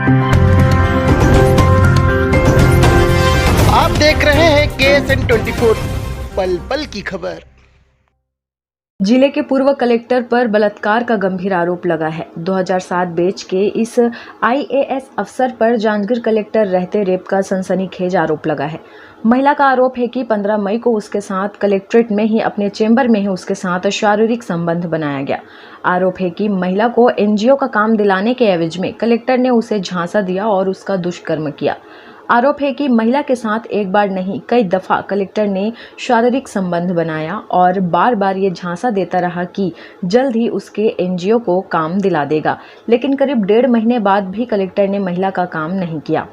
आप देख रहे हैं KSN 24 पल पल की खबर। जिले के पूर्व कलेक्टर पर बलात्कार का गंभीर आरोप लगा है। 2007 बैच के इस IAS अफसर पर जांजगीर कलेक्टर रहते रेप का सनसनीखेज आरोप लगा है। महिला का आरोप है कि 15 मई को उसके साथ कलेक्ट्रेट में ही अपने चेंबर में ही उसके साथ शारीरिक संबंध बनाया गया। आरोप है कि महिला को NGO का काम दिलाने के एवज में कलेक्टर ने उसे झांसा दिया और उसका दुष्कर्म किया। आरोप है कि महिला के साथ एक बार नहीं कई दफा कलेक्टर ने शारीरिक संबंध बनाया और बार बार ये झांसा देता रहा कि जल्द ही उसके NGO को काम दिला देगा, लेकिन करीब 1.5 महीने बाद भी कलेक्टर ने महिला का काम नहीं किया।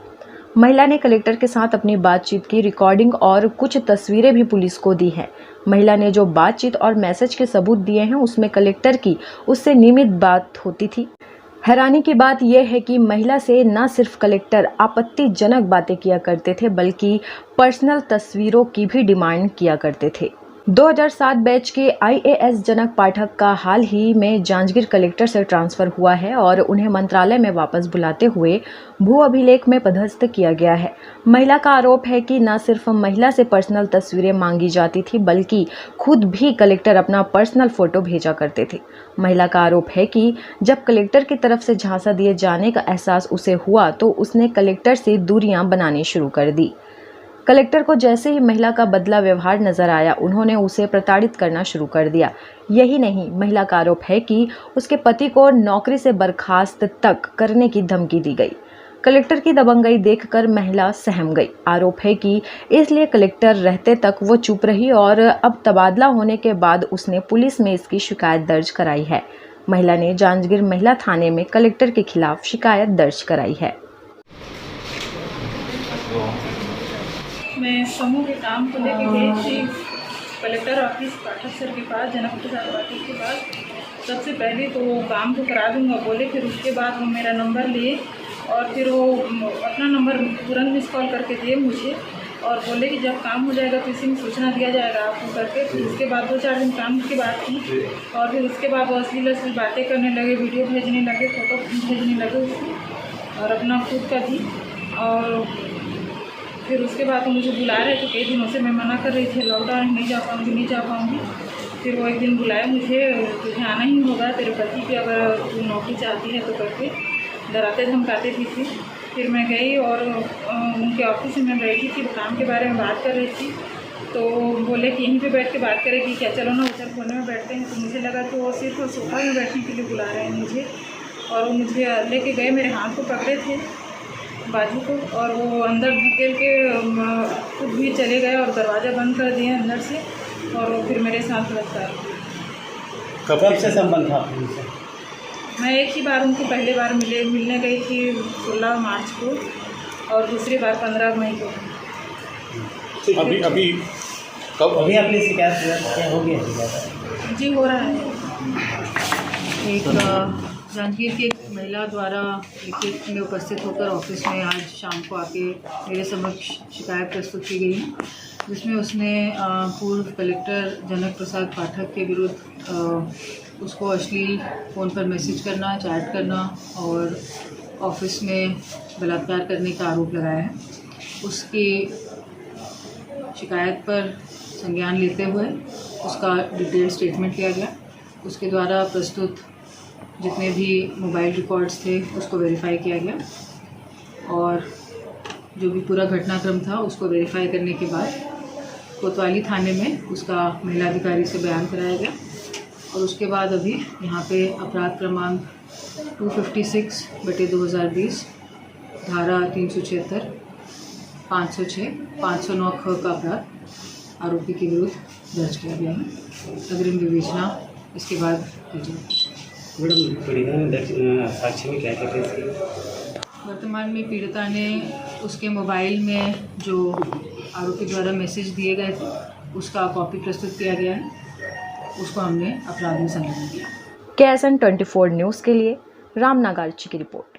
महिला ने कलेक्टर के साथ अपनी बातचीत की रिकॉर्डिंग और कुछ तस्वीरें भी पुलिस को दी हैं। महिला ने जो बातचीत और मैसेज के सबूत दिए हैं उसमें कलेक्टर की उससे नियमित बात होती थी। हैरानी की बात यह है कि महिला से न सिर्फ कलेक्टर आपत्तिजनक बातें किया करते थे बल्कि पर्सनल तस्वीरों की भी डिमांड किया करते थे। 2007 बैच के IAS जनक पाठक का हाल ही में जांजगीर कलेक्टर से ट्रांसफर हुआ है और उन्हें मंत्रालय में वापस बुलाते हुए भू अभिलेख में पदस्थ किया गया है। महिला का आरोप है कि न सिर्फ महिला से पर्सनल तस्वीरें मांगी जाती थी बल्कि खुद भी कलेक्टर अपना पर्सनल फोटो भेजा करते थे। महिला का आरोप है कि जब कलेक्टर की तरफ से झांसा दिए जाने का एहसास उसे हुआ तो उसने कलेक्टर से दूरियां बनानी शुरू कर दी। कलेक्टर को जैसे ही महिला का बदला व्यवहार नजर आया, उन्होंने उसे प्रताड़ित करना शुरू कर दिया। यही नहीं, महिला का आरोप है कि उसके पति को नौकरी से बर्खास्त तक करने की धमकी दी गई। कलेक्टर की दबंगई देखकर महिला सहम गई। आरोप है कि इसलिए कलेक्टर रहते तक वो चुप रही और अब तबादला होने के बाद उसने पुलिस में इसकी शिकायत दर्ज कराई है। महिला ने जांजगीर महिला थाने में कलेक्टर के खिलाफ शिकायत दर्ज कराई है। मैं समूह के काम को लेके गई थी कलेक्टर ऑफिस पाठक सर के पास, जनक प्रसाद पाठक के पास। सबसे पहले तो वो काम को करा दूंगा बोले, फिर उसके बाद वो मेरा नंबर लिए और फिर वो अपना नंबर तुरंत मिस कॉल करके दिए मुझे और बोले कि जब काम हो जाएगा तो इसी में सूचना दिया जाएगा आपको करके। फिर उसके बाद 2-4 दिन काम की बात की और फिर उसके बाद वो अश्लील बातें करने लगे, वीडियो भेजने लगे, फ़ोटो भेजने लगे उसको और अपना खुद का भी। और फिर उसके बाद वो मुझे बुला रहे थे, कई दिनों से मैं मना कर रही थी, लॉकडाउन नहीं जा पाऊँगी। फिर वो एक दिन बुलाए मुझे, तुझे आना ही होगा, तेरे पति की अगर तू नौकरी चाहती है तो करके डराते धमकाते भी थी। फिर मैं गई और उनके ऑफिस में मैं बैठी थी, काम के बारे में बात कर रही थी तो बोले कि यहीं पे बैठ के बात करेगी क्या, चलो ना उधर कोने में बैठते हैं। तो मुझे लगा कि वो सिर्फ सोफा में बैठने के लिए बुला रहे हैं मुझे और वो मुझे लेके गए, मेरे हाथ को पकड़े थे बाजू को और वो अंदर धकेल के खुद भी चले गए और दरवाज़ा बंद कर दिए अंदर से और वो फिर मेरे साथ बलात्कार। कब से संबंध था आपसे? मैं एक ही बार उनको पहले बार मिलने गई थी 16 मार्च को और दूसरी बार 15 मई को। अभी कब अभी अपनी शिकायत हो गई है? जी हो रहा है। एक जांजगीर की एक महिला द्वारा लिखित में उपस्थित होकर ऑफिस में आज शाम को आके मेरे समक्ष शिकायत प्रस्तुत की गई है, जिसमें उसने पूर्व कलेक्टर जनक प्रसाद पाठक के विरुद्ध उसको अश्लील फ़ोन पर मैसेज करना, चैट करना और ऑफिस में बलात्कार करने का आरोप लगाया है। उसकी शिकायत पर संज्ञान लेते हुए उसका डिटेल स्टेटमेंट लिया गया। उसके द्वारा प्रस्तुत जितने भी मोबाइल रिकॉर्ड्स थे उसको वेरीफाई किया गया और जो भी पूरा घटनाक्रम था उसको वेरीफाई करने के बाद कोतवाली थाने में उसका महिला अधिकारी से बयान कराया गया और उसके बाद अभी यहाँ पे अपराध क्रमांक 256/2020 धारा 376, 506, 509 ख का अपराध आरोपी के विरुद्ध दर्ज किया गया है। अग्रिम विवेचना इसके बाद की जाएगी। मैडम, पीड़िता ने साक्ष्य में क्या कहते हैं? वर्तमान में पीड़िता ने उसके मोबाइल में जो आरोपी द्वारा मैसेज दिए गए थे उसका कॉपी प्रस्तुत किया गया है, उसको हमने अपराध में संलग्न किया। KSN 24 न्यूज़ के लिए रामनागार्ची की रिपोर्ट।